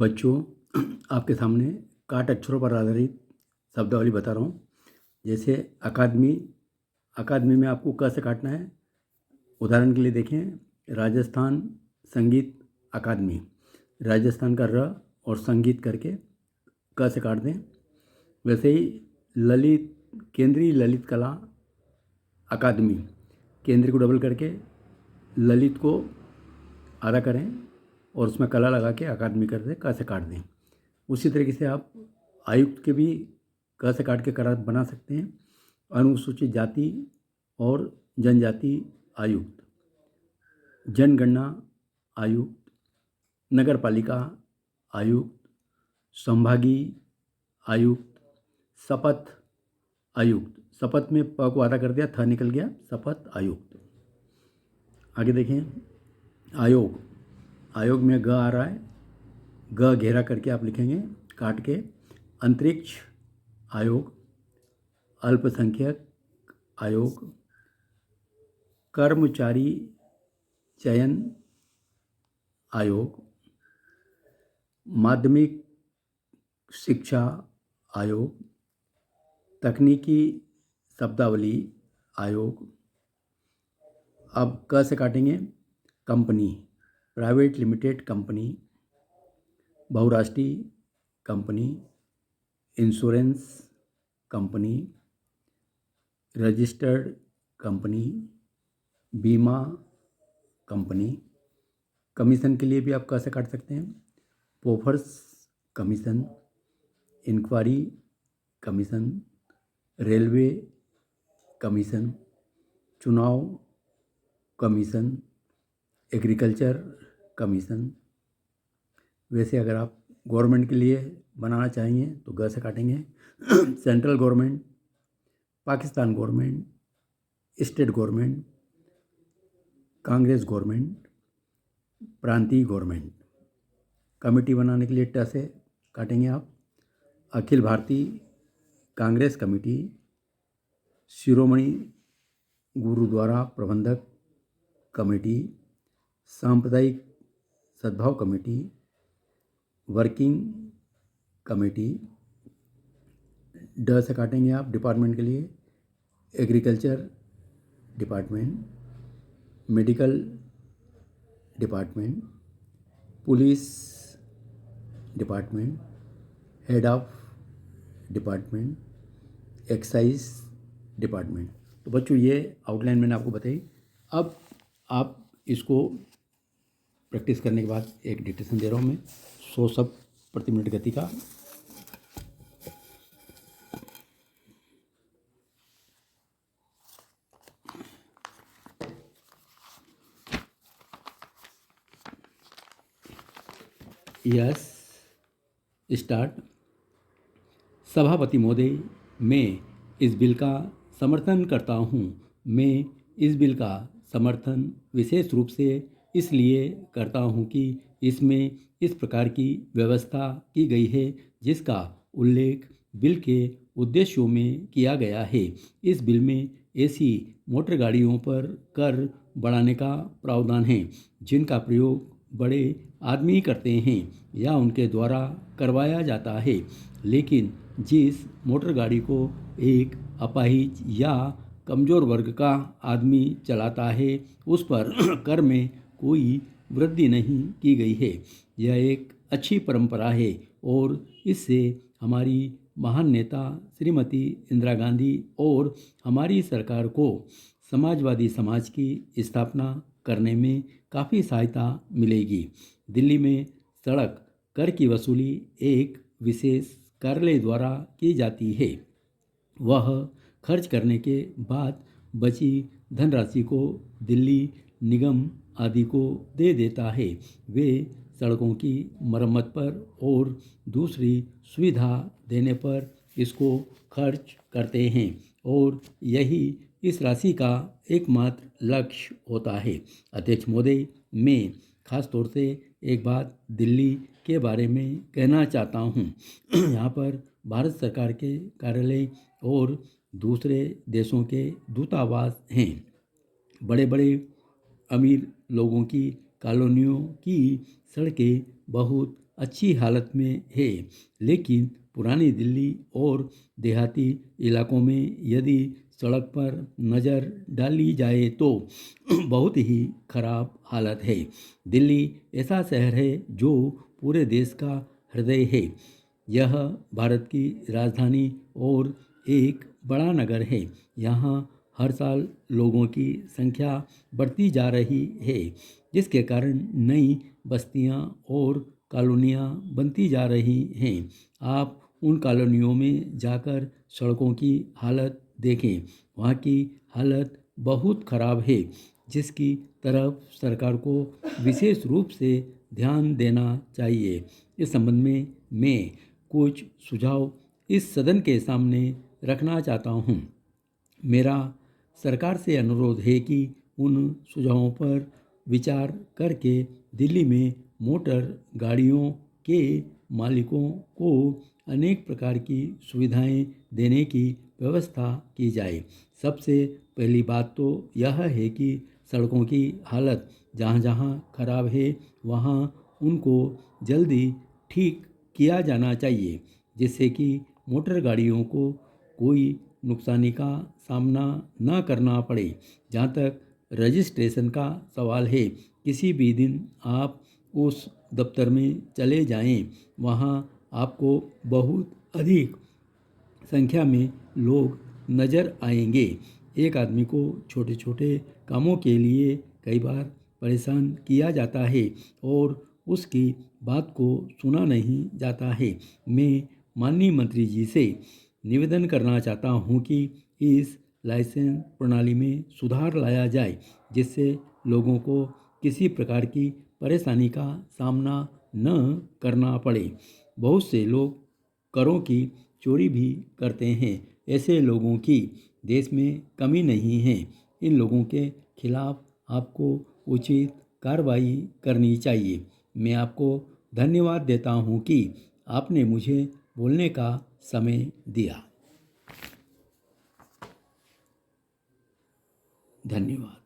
बच्चों, आपके सामने काट अक्षरों पर आधारित शब्दावली बता रहा हूँ। जैसे अकादमी, अकादमी में आपको क से काटना है। उदाहरण के लिए देखें, राजस्थान संगीत अकादमी, राजस्थान का र और संगीत करके क से काट दें। वैसे ही ललित, केंद्रीय ललित कला अकादमी, केंद्र को डबल करके ललित को आधा करें और उसमें कला लगा के अकादमी कर दें, क से काट दें। उसी तरीके से आप आयुक्त के भी क से काट के करा बना सकते हैं। अनुसूचित जाति और जनजाति आयुक्त, जनगणना आयुक्त, नगर पालिका आयुक्त, संभागीय आयुक्त, शपथ आयुक्त, शपथ में प को आधा कर दिया, थ निकल गया, शपथ आयुक्त। आगे देखें, आयोग, आयोग में ग आ रहा है, ग घेरा करके आप लिखेंगे काट के। अंतरिक्ष आयोग, अल्पसंख्यक आयोग, कर्मचारी चयन आयोग, माध्यमिक शिक्षा आयोग, तकनीकी शब्दावली आयोग। अब क से काटेंगे, कंपनी, प्राइवेट लिमिटेड कंपनी, बहुराष्ट्रीय company, insurance company, registered company, बीमा कंपनी। कमीशन के लिए भी आप क से काट सकते हैं। Bofors commission, inquiry commission, railway commission, चुनाव कमीशन, एग्रीकल्चर कमीशन। वैसे अगर आप गवर्नमेंट के लिए बनाना चाहिए तो ग से काटेंगे। Central government, Pakistan government, state government, Congress government, प्रांतीय गवर्नमेंट। कमेटी बनाने के लिए ट से काटेंगे आप। अखिल भारतीय कांग्रेस कमेटी, शिरोमणि गुरुद्वारा प्रबंधक कमेटी, सांप्रदायिक सद्भाव कमेटी, वर्किंग कमेटी। ड से काटेंगे आप डिपार्टमेंट के लिए। Agriculture department, medical department, police department, head of department, excise department. तो बच्चों, ये आउटलाइन मैंने आपको बताई। अब आप इसको प्रैक्टिस करने के बाद एक डिक्टेशन दे रहा हूँ मैं, 100 शब्द प्रति मिनट गति का। Yes, start. सभापति महोदय, मैं इस बिल का समर्थन करता हूँ। मैं इस बिल का समर्थन विशेष रूप से इसलिए करता हूँ कि इसमें इस प्रकार की व्यवस्था की गई है जिसका उल्लेख बिल के उद्देश्यों में किया गया है। इस बिल में ऐसी मोटर गाड़ियों पर कर बढ़ाने का प्रावधान है जिनका प्रयोग बड़े आदमी करते हैं या उनके द्वारा करवाया जाता है, लेकिन जिस मोटर गाड़ी को एक अपाहिज या कमज़ोर वर्ग का आदमी चलाता है उस पर कर में कोई वृद्धि नहीं की गई है। यह एक अच्छी परंपरा है और इससे हमारी महान नेता श्रीमती इंदिरा गांधी और हमारी सरकार को समाजवादी समाज की स्थापना करने में काफ़ी सहायता मिलेगी। दिल्ली में सड़क कर की वसूली एक विशेष कार्यालय द्वारा की जाती है। वह खर्च करने के बाद बची धनराशि को दिल्ली निगम आदि को दे देता है। वे सड़कों की मरम्मत पर और दूसरी सुविधा देने पर इसको खर्च करते हैं और यही इस राशि का एकमात्र लक्ष्य होता है। अध्यक्ष महोदय, मैं खास तौर से एक बात दिल्ली के बारे में कहना चाहता हूँ। यहाँ पर भारत सरकार के कार्यालय और दूसरे देशों के दूतावास हैं। बड़े बड़े अमीर लोगों की कॉलोनियों की सड़कें बहुत अच्छी हालत में है, लेकिन पुरानी दिल्ली और देहाती इलाकों में यदि सड़क पर नज़र डाली जाए तो बहुत ही खराब हालत है। दिल्ली ऐसा शहर है जो पूरे देश का हृदय है। यह भारत की राजधानी और एक बड़ा नगर है। यहाँ हर साल लोगों की संख्या बढ़ती जा रही है, जिसके कारण नई बस्तियाँ और कॉलोनियाँ बनती जा रही हैं। आप उन कॉलोनियों में जाकर सड़कों की हालत देखें। वहाँ की हालत बहुत ख़राब है, जिसकी तरफ सरकार को विशेष रूप से ध्यान देना चाहिए। इस संबंध में मैं कुछ सुझाव इस सदन के सामने रखना चाहता हूँ। मेरा सरकार से अनुरोध है कि उन सुझावों पर विचार करके दिल्ली में मोटर गाड़ियों के मालिकों को अनेक प्रकार की सुविधाएं देने की व्यवस्था की जाए। सबसे पहली बात तो यह है कि सड़कों की हालत जहाँ जहाँ खराब है वहाँ उनको जल्दी ठीक किया जाना चाहिए, जिससे कि मोटर गाड़ियों को कोई नुकसानी का सामना न करना पड़े। जहाँ तक रजिस्ट्रेशन का सवाल है, किसी भी दिन आप उस दफ्तर में चले जाएं, वहाँ आपको बहुत अधिक संख्या में लोग नज़र आएंगे। एक आदमी को छोटे छोटे कामों के लिए कई बार परेशान किया जाता है और उसकी बात को सुना नहीं जाता है। मैं माननीय मंत्री जी से निवेदन करना चाहता हूँ कि इस लाइसेंस प्रणाली में सुधार लाया जाए, जिससे लोगों को किसी प्रकार की परेशानी का सामना न करना पड़े। बहुत से लोग करों की चोरी भी करते हैं। ऐसे लोगों की देश में कमी नहीं है। इन लोगों के खिलाफ आपको उचित कार्रवाई करनी चाहिए। मैं आपको धन्यवाद देता हूँ कि आपने मुझे बोलने का समय दिया। धन्यवाद।